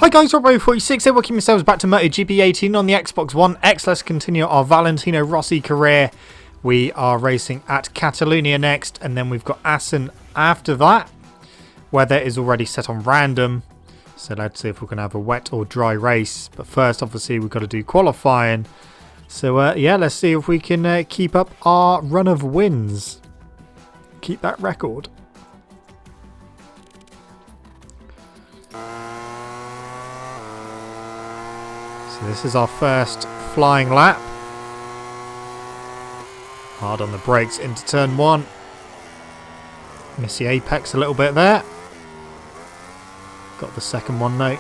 Hi guys, Robbo46 here, welcome yourselves back to MotoGP 18 on the Xbox One X. Let's continue our Valentino Rossi career. We are racing at Catalunya next, and then we've got Assen after that. Weather is already set on random, so let's see if we can have a wet or dry race. But first, obviously, we've got to do qualifying. So yeah, let's see if we can keep up our run of wins. Keep that record. So this is our first flying lap. Hard on the brakes into turn one. Miss the apex a little bit there. Got the second one though.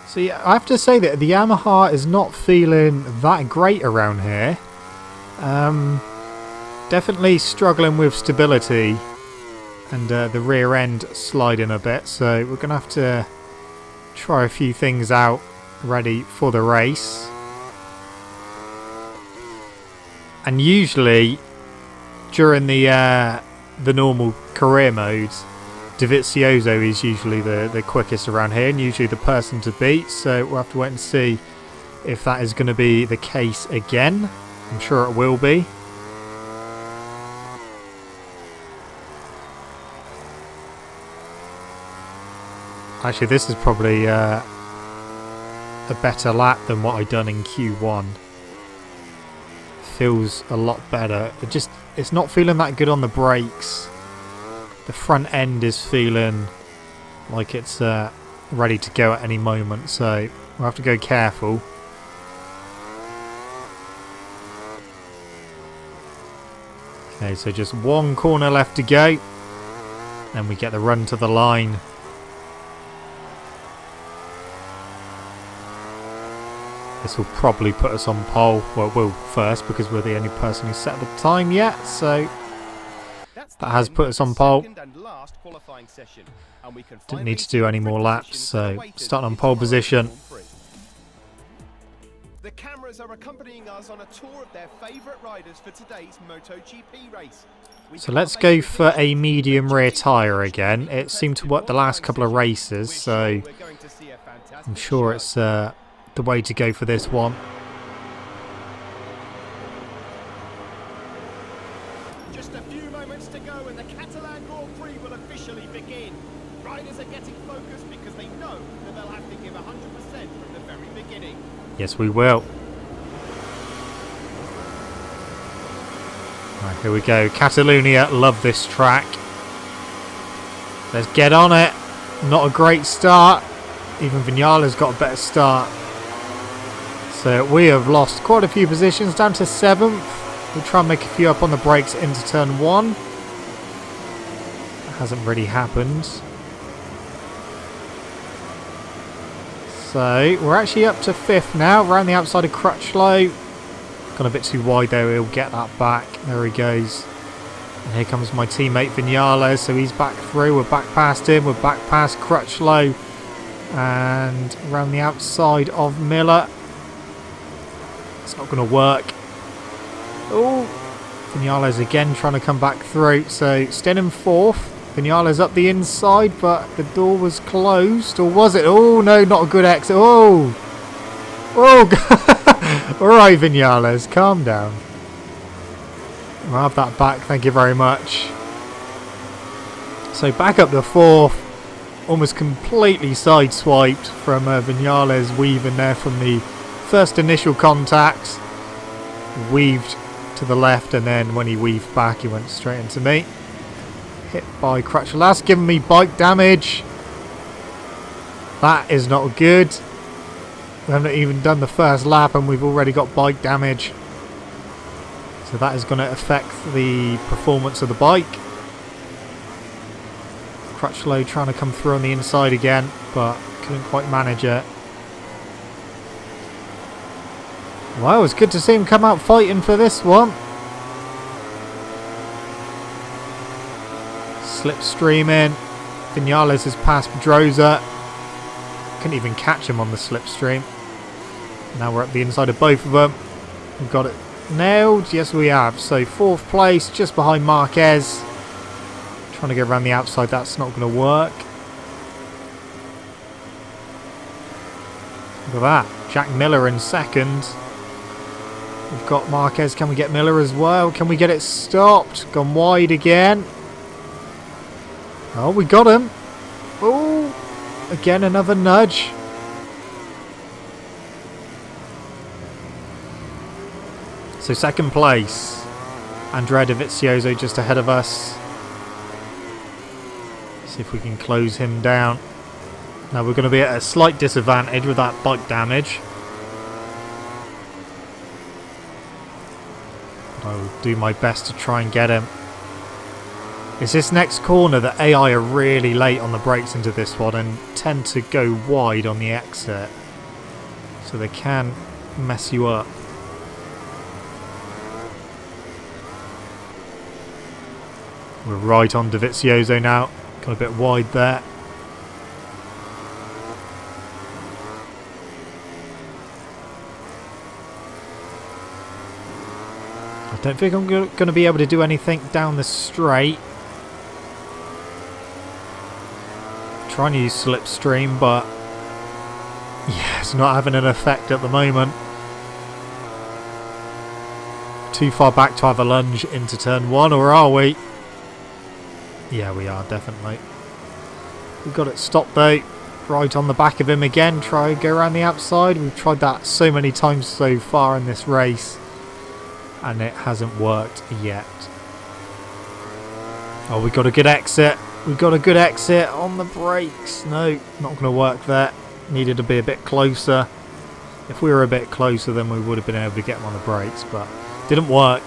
So yeah, I have to say that the Yamaha is not feeling that great around here. Definitely struggling with stability and the rear end sliding a bit. So we're going to have to try a few things out ready for the race. And usually during the normal career modes, DEgITx is usually the quickest around here and usually the person to beat. So we'll have to wait and see if that is going to be the case again. I'm sure it will be. Actually, this is probably a better lap than what I done in Q1. Feels a lot better. It's not feeling that good on the brakes. The front end is feeling like it's ready to go at any moment, so we'll have to go careful. Okay, so just one corner left to go. Then we get the run to the line. This will probably put us on pole. Well, it will first because we're the only person who set the time yet. So that has put us on pole. Didn't need to do any more laps. So starting on pole position. The cameras are accompanying us on a tour of their favourite riders for today's MotoGP race. So let's go for a medium rear tyre again. It seemed to work the last couple of races, so I'm sure it's the way to go for this one. Just a few moments to go and the Catalan Grand Prix will officially begin. Riders are getting focused because they know that they'll have to give 100% from the very beginning. Yes, we will. Right, here we go. Catalunya, love this track. Let's get on it. Not a great start. Even Vinales got a better start. So we have lost quite a few positions, down to 7th. We'll try and make a few up on the brakes into turn 1. That hasn't really happened. So we're actually up to 5th now, around the outside of Crutchlow. Gone a bit too wide there, he'll get that back. There he goes. And here comes my teammate Vinales, so he's back through. We're back past him, we're back past Crutchlow. And around the outside of Miller. It's not going to work. Oh, Vinales again trying to come back through. So staying in 4th. Vinales up the inside, but the door was closed. Or was it? Oh, no, not a good exit. Oh. Oh. All right, Vinales, calm down. I'll have that back. Thank you very much. So back up to 4th. Almost completely sideswiped from Vinales weaving there from the first initial contact. Weaved to the left, and then when he weaved back, he went straight into me. Hit by Crutchlow. That's giving me bike damage. That is not good. We haven't even done the first lap, and we've already got bike damage. So that is going to affect the performance of the bike. Crutchlow trying to come through on the inside again, but couldn't quite manage it. Well, it's good to see him come out fighting for this one. Slipstreaming. Vinales has passed Pedrosa. Couldn't even catch him on the slipstream. Now we're at the inside of both of them. We've got it nailed. Yes, we have. So 4th place, just behind Marquez. Trying to go around the outside. That's not going to work. Look at that. Jack Miller in second. We've got Marquez. Can we get Miller as well? Can we get it stopped? Gone wide again. Oh, we got him. Oh, again another nudge. So second place. Andrea Dovizioso just ahead of us. See if we can close him down. Now we're going to be at a slight disadvantage with that bike damage. But I will do my best to try and get him. It's this next corner that AI are really late on the brakes into this one and tend to go wide on the exit. So they can mess you up. We're right on Dovizioso now. Got a bit wide there. I don't think I'm going to be able to do anything down the straight. Trying to use slipstream, but yeah, it's not having an effect at the moment. Too far back to have a lunge into turn one, or are we? Yeah, we are, definitely. We've got it stopped though. Right on the back of him again. Try go around the outside. We've tried that so many times so far in this race, and it hasn't worked yet. Oh, we got a good exit. We've got a good exit on the brakes. No, not going to work there. Needed to be a bit closer. If we were a bit closer, then we would have been able to get him on the brakes, but didn't work.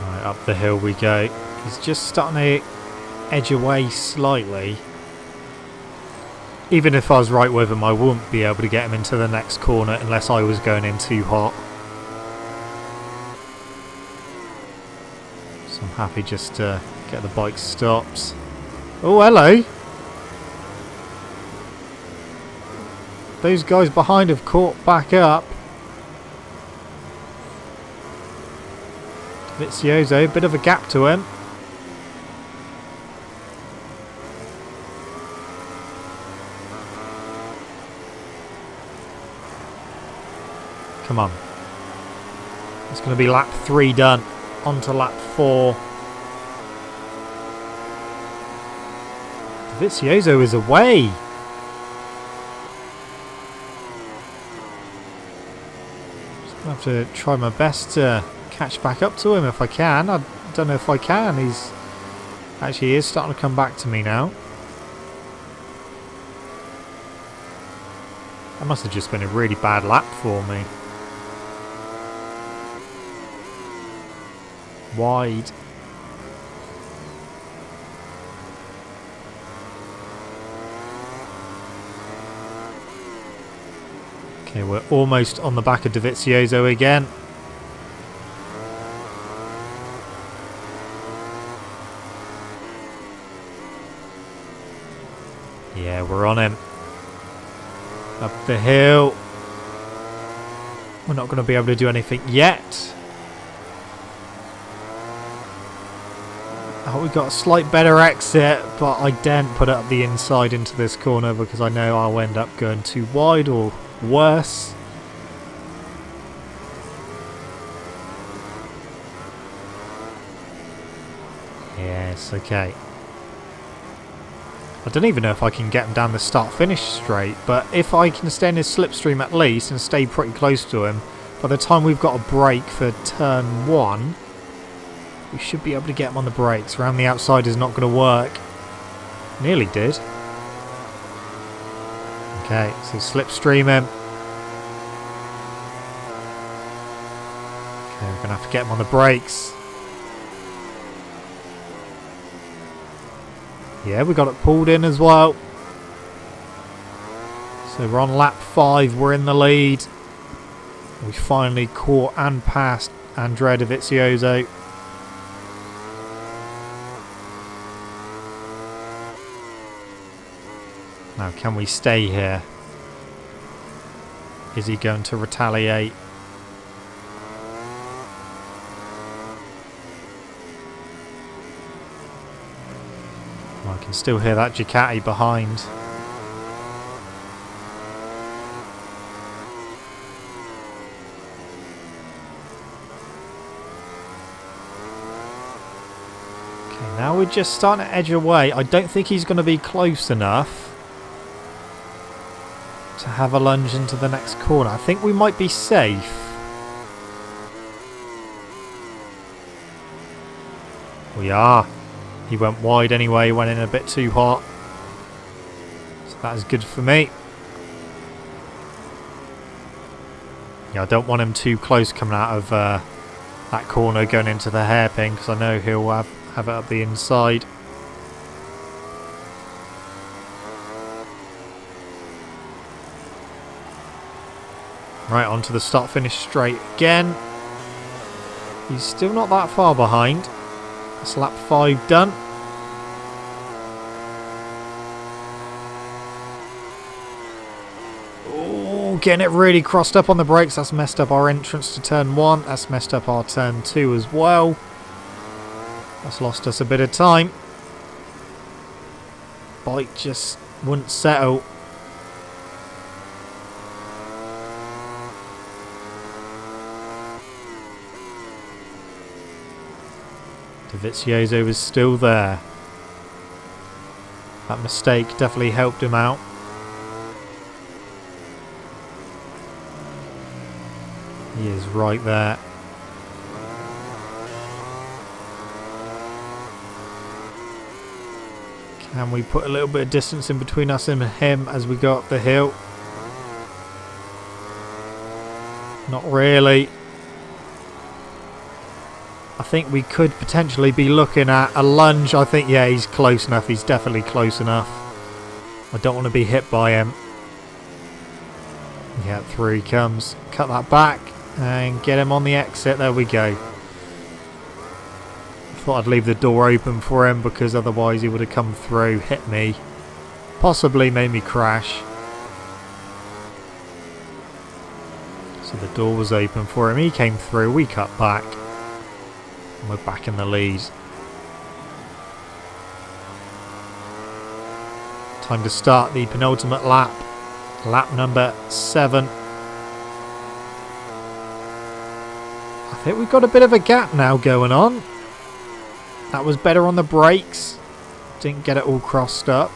Right, up the hill we go. He's just starting to edge away slightly. Even if I was right with him, I wouldn't be able to get him into the next corner unless I was going in too hot. So I'm happy just to get the bike stopped. Oh, hello! Those guys behind have caught back up. Dovizioso, bit of a gap to him. Come on. It's going to be lap 3 done. On to lap 4. Dovizioso is away. Just going to have to try my best to catch back up to him if I can. I don't know if I can. He is starting to come back to me now. That must have just been a really bad lap for me. Wide. Okay, we're almost on the back of Dovizioso again. Yeah, we're on him. Up the hill. We're not going to be able to do anything yet. Oh, we got a slight better exit, but I daren't put it up the inside into this corner because I know I'll end up going too wide or worse. Yes, okay. I don't even know if I can get him down the start-finish straight, but if I can stay in his slipstream at least and stay pretty close to him, by the time we've got a break for turn 1, we should be able to get him on the brakes. Around the outside is not going to work. Nearly did. Okay, so slipstream him. Okay, we're going to have to get him on the brakes. Yeah, we got it pulled in as well. So we're on lap 5. We're in the lead. We finally caught and passed Andrea Dovizioso. Now, can we stay here? Is he going to retaliate? I can still hear that Ducati behind. Okay, now we're just starting to edge away. I don't think he's going to be close enough to have a lunge into the next corner. I think we might be safe. We are. He went wide anyway, went in a bit too hot. So that is good for me. Yeah, I don't want him too close coming out of that corner going into the hairpin, because I know he'll have it up the inside. Right, onto the start-finish straight again. He's still not that far behind. That's lap 5 done. Oh, getting it really crossed up on the brakes. That's messed up our entrance to turn 1. That's messed up our turn 2 as well. That's lost us a bit of time. Bike just wouldn't settle. Dovizioso was still there. That mistake definitely helped him out. He is right there. Can we put a little bit of distance in between us and him as we go up the hill? Not really. I think we could potentially be looking at a lunge. I think, yeah, he's close enough. He's definitely close enough. I don't want to be hit by him. Yeah, through he comes. Cut that back and get him on the exit. There we go. Thought I'd leave the door open for him because otherwise he would have come through, hit me, possibly made me crash. So the door was open for him. He came through. We cut back. And we're back in the lead. Time to start the penultimate lap. Lap number 7. I think we've got a bit of a gap now going on. That was better on the brakes. Didn't get it all crossed up.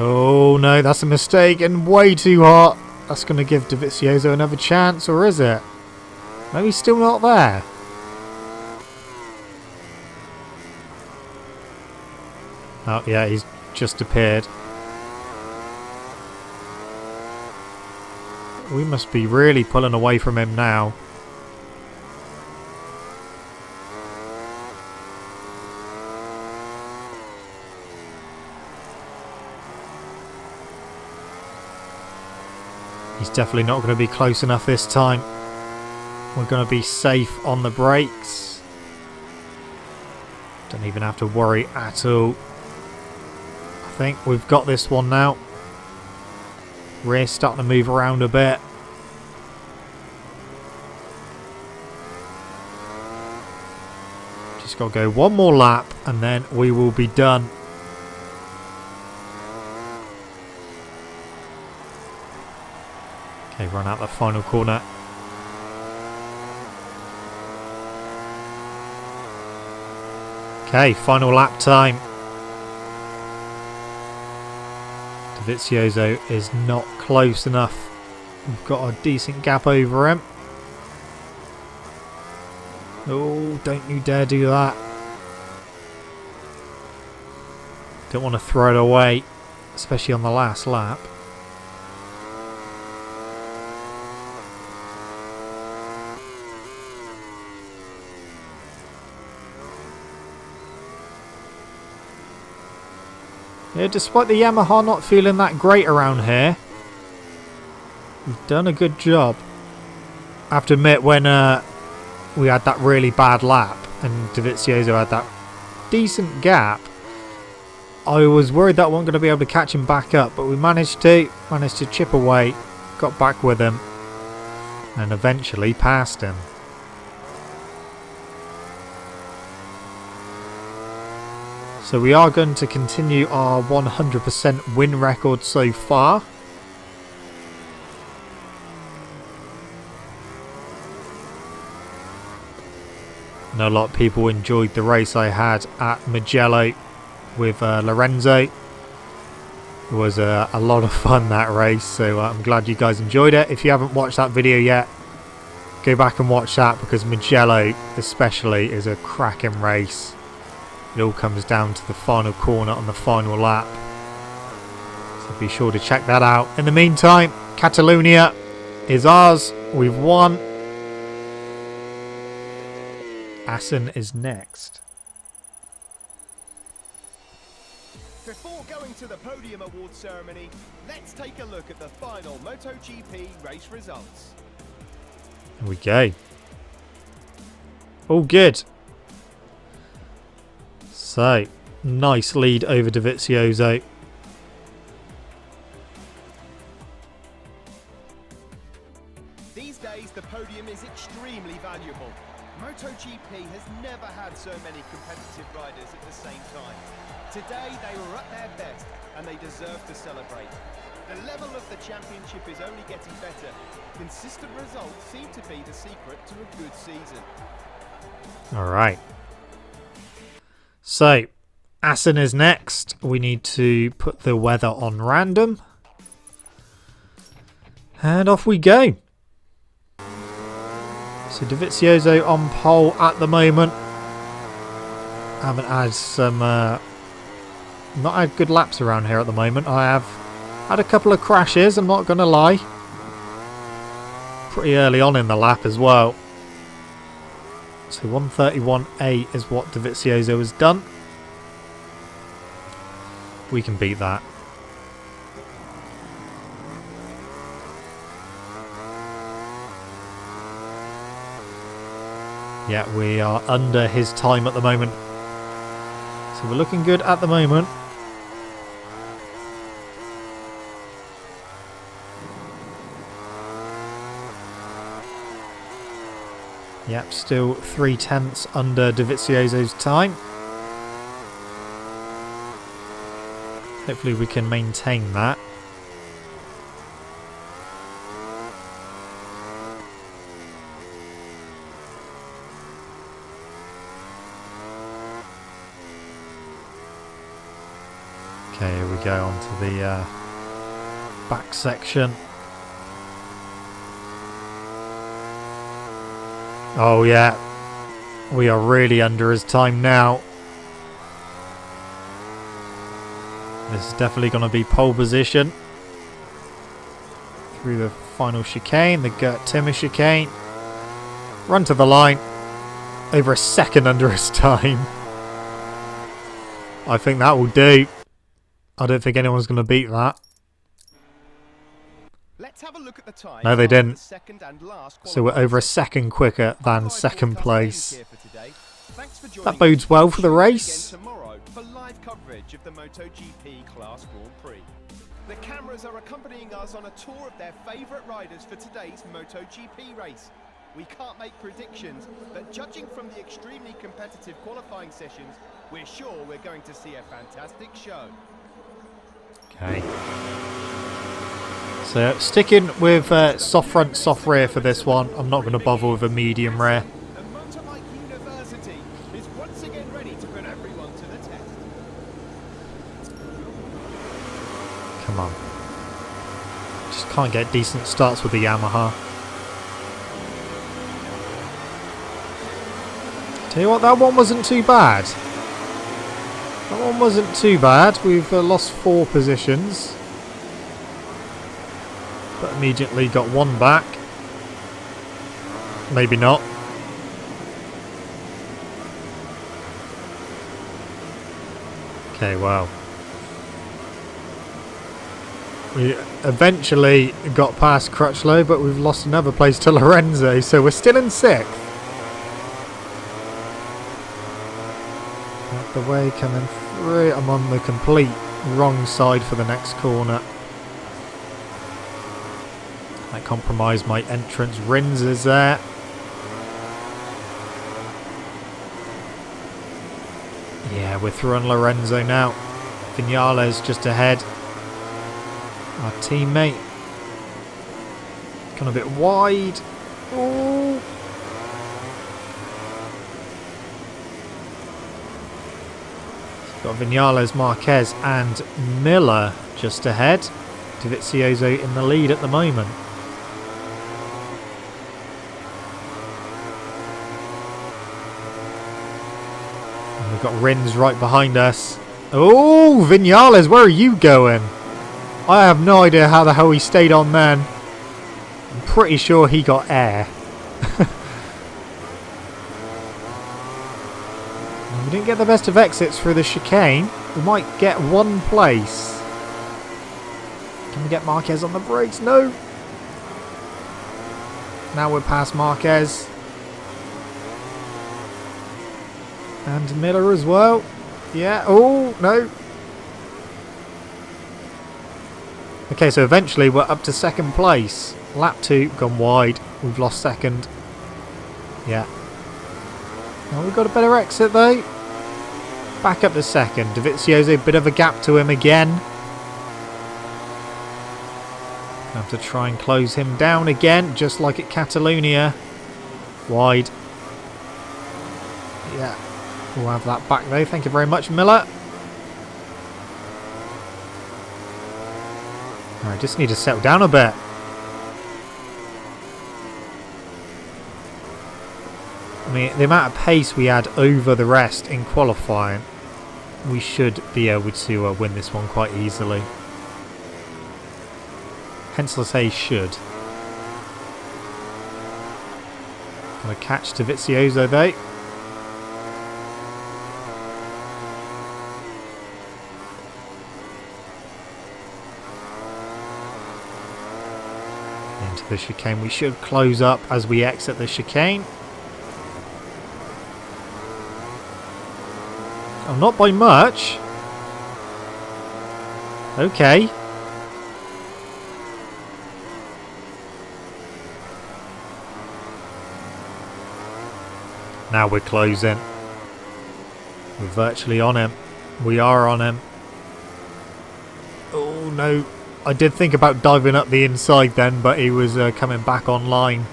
Oh no, that's a mistake and way too hot. That's going to give Dovizioso another chance, or is it? Maybe he's still not there. Oh yeah, he's just appeared. We must be really pulling away from him now. He's definitely not going to be close enough this time. We're going to be safe on the brakes. Don't even have to worry at all. I think we've got this one now. Rear starting to move around a bit. Just got to go one more lap and then we will be done. Okay, run out the final corner. Okay, final lap time. Dovizioso is not close enough. We've got a decent gap over him. Oh, don't you dare do that. Don't want to throw it away, especially on the last lap. Yeah, despite the Yamaha not feeling that great around here, We've done a good job. I have to admit, when we had that really bad lap and Dovizioso had that decent gap, I was worried that we weren't going to be able to catch him back up, but we managed to chip away, got back with him, and eventually passed him. So we are going to continue our 100% win record so far. I know a lot of people enjoyed the race I had at Mugello with Lorenzo. It was a lot of fun, that race, so I'm glad you guys enjoyed it. If you haven't watched that video yet, go back and watch that, because Mugello especially is a cracking race. It all comes down to the final corner on the final lap, so be sure to check that out. In the meantime, Catalunya is ours. We've won. Assen is next. Before going to the podium award ceremony, let's take a look at the final MotoGP race results. Here we go. All good. So, nice lead over Dovizioso. These days, the podium is extremely valuable. MotoGP has never had so many competitive riders at the same time. Today, they were at their best, and they deserve to celebrate. The level of the championship is only getting better. Consistent results seem to be the secret to a good season. Alright. So, Assen is next. We need to put the weather on random. And off we go. So Dovizioso on pole at the moment. Haven't had some... not had good laps around here at the moment. I have had a couple of crashes, I'm not going to lie. Pretty early on in the lap as well. So 1:31.8 is what Dovizioso has done. We can beat that. Yeah, we are under his time at the moment. So we're looking good at the moment. Yep, still 0.3 under Dovizioso's time. Hopefully we can maintain that. Okay, here we go onto the back section. Oh yeah, we are really under his time now. This is definitely going to be pole position. Through the final chicane, the Gert Timmer chicane. Run to the line. Over a second under his time. I think that will do. I don't think anyone's going to beat that. Let's have a look at the time. No, they didn't. So So we're over a second quicker than second place. That That bodes well for the race. Tomorrow for live coverage of the MotoGP Class Grand Prix. The cameras are accompanying us on a tour of their favourite riders for today's MotoGP race. We can't make predictions, but judging from the extremely competitive qualifying sessions, we're sure we're going to see a fantastic show. Okay. So sticking with soft front, soft rear for this one. I'm not going to bother with a medium rear. The Motorbike University is once again ready to put everyone to the test. Come on. Just can't get decent starts with the Yamaha. Tell you what, that one wasn't too bad. That one wasn't too bad. We've lost 4 positions. But immediately got 1 back. Maybe not. Okay, wow. We eventually got past Crutchlow, but we've lost another place to Lorenzo, so we're still in 6th. Out the way, coming through. I'm on the complete wrong side for the next corner. I compromised my entrance. Rins is there. Yeah, we're through on Lorenzo now. Vinales just ahead. Our teammate. Gone a bit wide. Ooh. Got Vinales, Marquez and Miller just ahead. Dovizioso in the lead at the moment. And we've got Rins right behind us. Oh, Vinales, where are you going? I have no idea how the hell he stayed on then. I'm pretty sure he got air. We didn't get the best of exits through the chicane. We might get 1 place. Can we get Marquez on the brakes? No. Now we're past Marquez. And Miller as well. Yeah. Oh, no. Okay, so eventually we're up to 2nd place. Lap 2 gone wide. We've lost 2nd. Yeah. Now we've got a better exit though. Back up to 2nd. Dovizioso, a bit of a gap to him again. Have to try and close him down again, just like at Catalunya. Wide. Yeah. We'll have that back though. Thank you very much, Miller. I just need to settle down a bit. I mean, the amount of pace we had over the rest in qualifying, we should be able to win this one quite easily. Hence, I say should. Got to catch Dovizioso though. Into the chicane. We should close up as we exit the chicane. Oh, not by much. Okay. Now we're closing. We're virtually on him. We are on him. Oh no. I did think about diving up the inside then, but he was coming back online.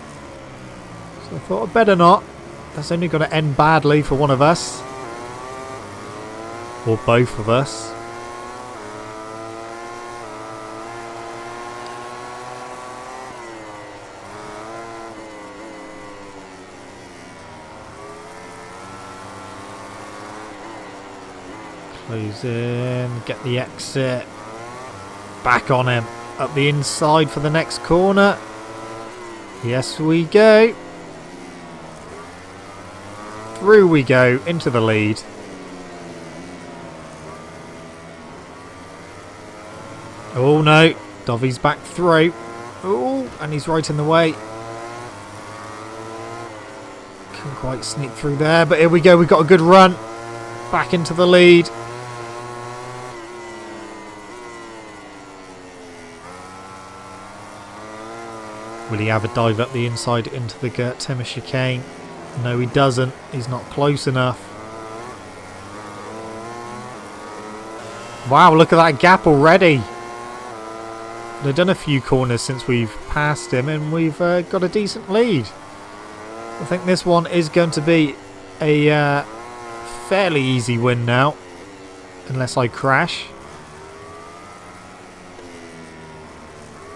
So I thought I'd better not. That's only going to end badly for one of us. Or both of us. Close in, get the exit. Back on him. Up the inside for the next corner. Yes, we go. Through we go, into the lead. Oh no, Dovi's back through. Oh, and he's right in the way. Couldn't quite sneak through there, but here we go. We've got a good run. Back into the lead. Will he have a dive up the inside into the Gert Timmer chicane? No, he doesn't. He's not close enough. Wow, look at that gap already. They've done a few corners since we've passed him and we've got a decent lead. I think this one is going to be a fairly easy win now. Unless I crash.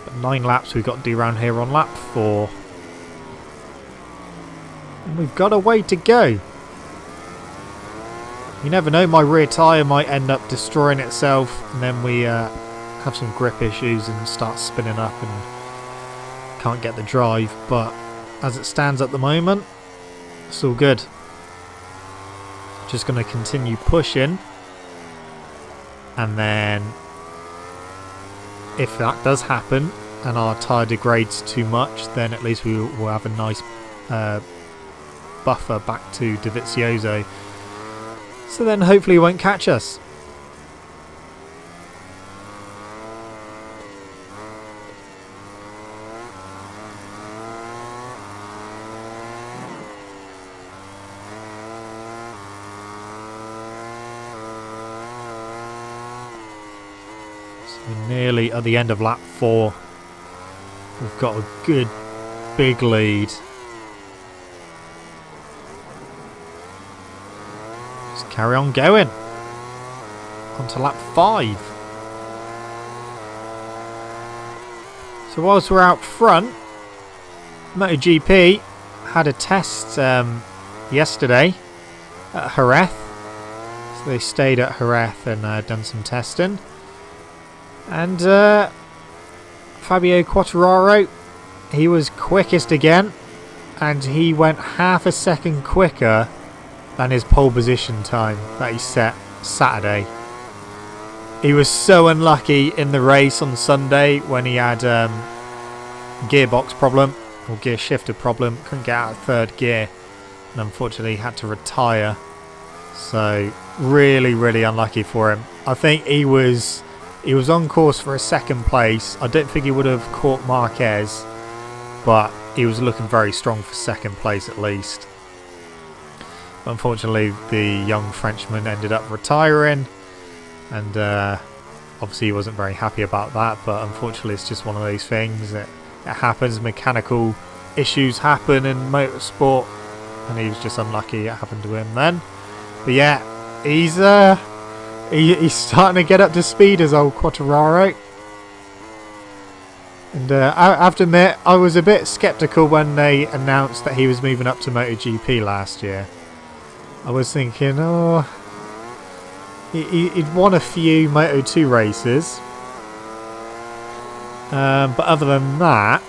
But 9 laps we've got to do around here on lap 4. And we've got a way to go. You never know, my rear tyre might end up destroying itself and then we have some grip issues and start spinning up and can't get the drive, but as it stands at the moment, it's all good. Just going to continue pushing and then if that does happen and our tyre degrades too much, then at least we will have a nice buffer back to DeVizioso. So then hopefully he won't catch us. We're nearly at the end of lap 4. We've got a good big lead. Just carry on going. On to lap 5. So whilst we're out front, MotoGP had a test yesterday at Jerez. So they stayed at Jerez and done some testing. And Fabio Quartararo, he was quickest again, and he went half a second quicker than his pole position time that he set Saturday. He was so unlucky in the race on Sunday when he had gearbox problem or gear shifter problem, couldn't get out of third gear, and unfortunately had to retire. So really unlucky for him. I think he was on course for a second place. I don't think he would have caught Marquez, but he was looking very strong for second place at least. Unfortunately, the young Frenchman ended up retiring, and obviously he wasn't very happy about that, but unfortunately it's just one of those things. It happens. Mechanical issues happen in motorsport, and he was just unlucky it happened to him then. But yeah, he's starting to get up to speed as old Quartararo. And I have to admit, I was a bit sceptical when they announced that he was moving up to MotoGP last year. I was thinking, oh, he'd won a few Moto2 races. But other than that,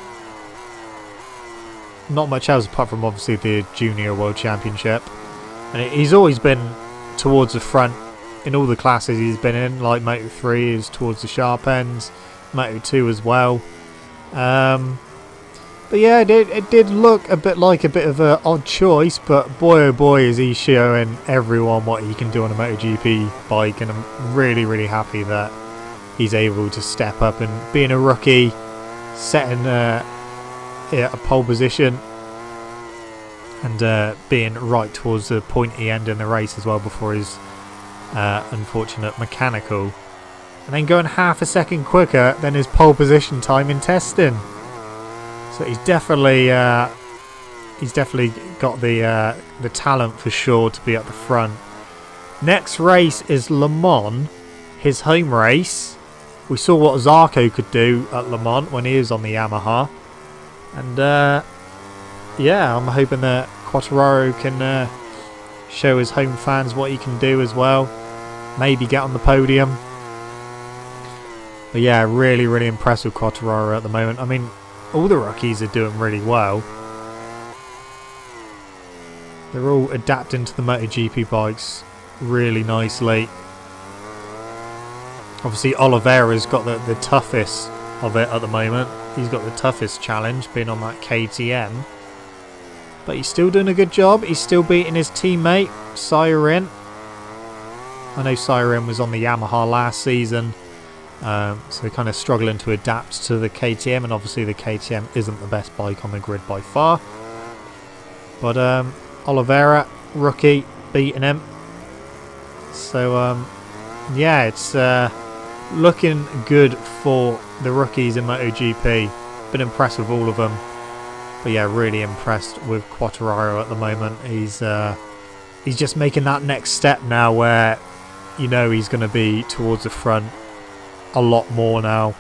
not much else apart from obviously the Junior World Championship. And he's always been towards the front in all the classes he's been in, like Moto3 is towards the sharp ends, Moto2 as well. But yeah, it did look a bit like a bit of an odd choice, but boy oh boy is he showing everyone what he can do on a MotoGP bike, and I'm really happy that he's able to step up and being a rookie, setting a pole position, and being right towards the pointy end in the race as well before his unfortunate mechanical, and then going half a second quicker than his pole position time in testing. So he's definitely got the talent for sure to be at the front. Next race is Le Mans, his home race. We saw what Zarco could do at Le Mans when he was on the Yamaha, and yeah, I'm hoping that Quartararo can show his home fans what he can do as well. Maybe get on the podium. But yeah, really impressed with Quartararo at the moment. I mean, all the rookies are doing really well. They're all adapting to the MotoGP bikes really nicely. Obviously, Oliveira's got the toughest of it at the moment. He's got the toughest challenge, being on that KTM. But he's still doing a good job. He's still beating his teammate, Siren. I know Siren was on the Yamaha last season. So they're kind of struggling to adapt to the KTM, and obviously the KTM isn't the best bike on the grid by far. But Oliveira, rookie, beating him. So yeah, it's looking good for the rookies in MotoGP. Been impressed with all of them. But yeah, really impressed with Quartararo at the moment. He's just making that next step now where, you know, he's going to be towards the front a lot more now.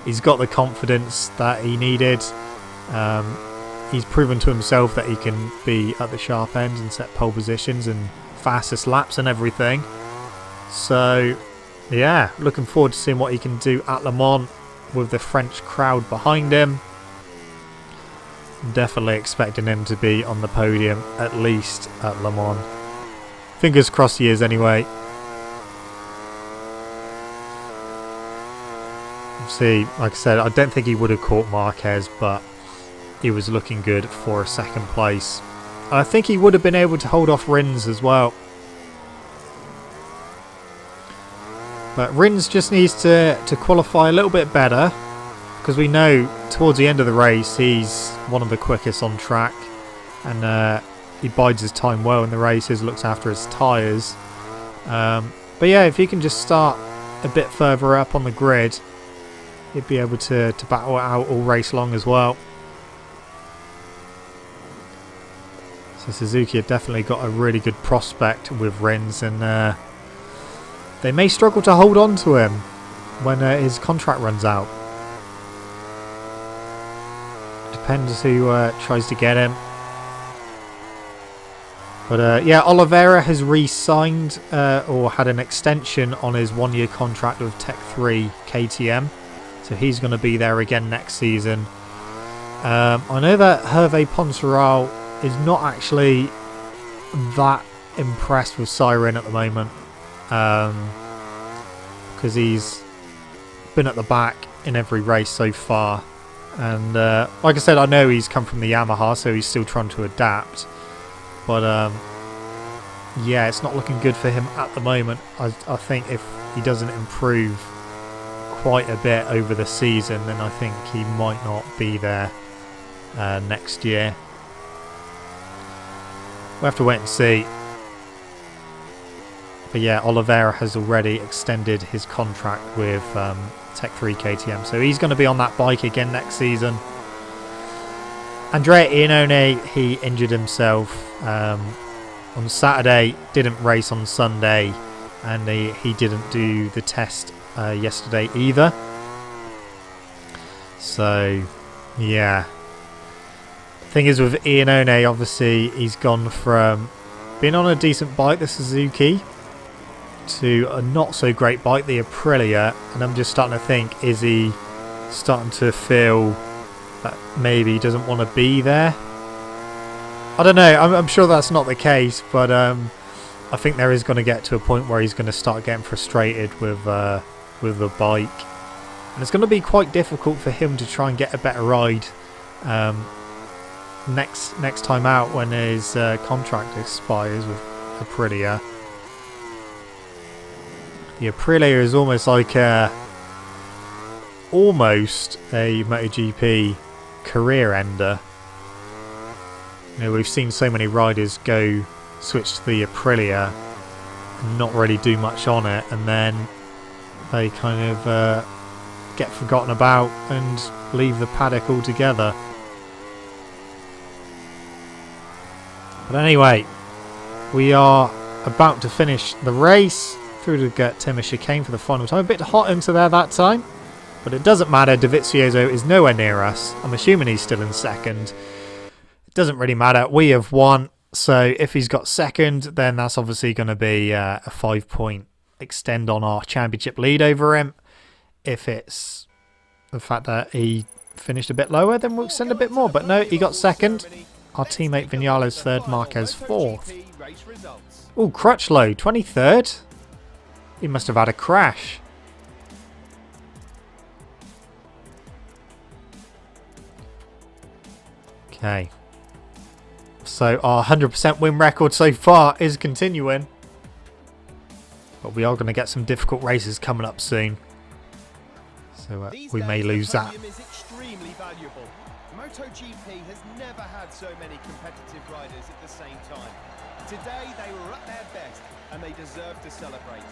He's got the confidence that he needed. He's proven to himself that he can be at the sharp ends and set pole positions and fastest laps and everything. So yeah, looking forward to seeing what he can do at Le Mans with the French crowd behind him. Definitely expecting him to be on the podium at least at Le Mans. Fingers crossed he is anyway. Obviously, like I said, I don't think he would have caught Marquez, but he was looking good for a second place. I think he would have been able to hold off Rins as well. But Rins just needs to qualify a little bit better, because we know towards the end of the race he's one of the quickest on track, and he bides his time well in the races, looks after his tyres. But yeah, if he can just start a bit further up on the grid, he'd be able to battle it out all race long as well. So Suzuki have definitely got a really good prospect with Rins, and they may struggle to hold on to him when his contract runs out. Depends who tries to get him. But yeah, Oliveira has re-signed or had an extension on his one-year contract with Tech 3 KTM. So he's going to be there again next season. I know that Hervé Ponceral is not actually that impressed with Siren at the moment. Because he's been at the back in every race so far. And like I said, I know he's come from the Yamaha, so he's still trying to adapt. But yeah, it's not looking good for him at the moment. I think if he doesn't improve quite a bit over the season, then I think he might not be there next year. We'll have to wait and see. But yeah, Oliveira has already extended his contract with Tech 3 KTM. So he's going to be on that bike again next season. Andrea Iannone, he injured himself on Saturday, didn't race on Sunday, and he didn't do the test yesterday either. So yeah. Thing is with Iannone, obviously he's gone from being on a decent bike, the Suzuki, to a not so great bike, the Aprilia, and I'm just starting to think, is he starting to feel that maybe he doesn't want to be there? I don't know, I'm sure that's not the case, but I think there is going to get to a point where he's going to start getting frustrated with the bike, and it's going to be quite difficult for him to try and get a better ride next time out when his contract expires with Aprilia. The Aprilia is almost like a MotoGP career ender. You know, we've seen so many riders switch to the Aprilia and not really do much on it, and then they kind of get forgotten about and leave the paddock altogether. But anyway, we are about to finish the race through the Timmer chicane for the final time. A bit hot into there that time, but it doesn't matter. Dovizioso is nowhere near us. I'm assuming he's still in second. It doesn't really matter. We have won, so if he's got second, then that's obviously going to be a 5-point extend on our championship lead over him. If it's the fact that he finished a bit lower, then we'll extend a bit more. But no, he got second. Our teammate Vinales third, Marquez fourth. Oh, Crutchlow 23rd. He must have had a crash. Okay. So our 100% win record so far is continuing. But we are going to get some difficult races coming up soon. So we may lose that. MotoGP has never had so many competitive riders at the same time. Today they were at their best and they deserve to celebrate.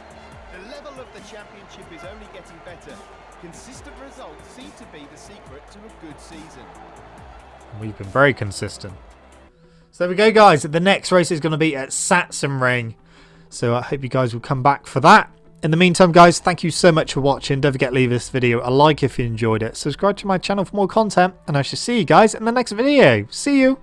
The level of the championship is only getting better. Consistent results seem to be the secret to a good season. We've been very consistent. So there we go, guys. The next race is going to be at Sachsenring. So I hope you guys will come back for that. In the meantime, guys, thank you so much for watching. Don't forget to leave this video a like if you enjoyed it. Subscribe to my channel for more content. And I shall see you guys in the next video. See you.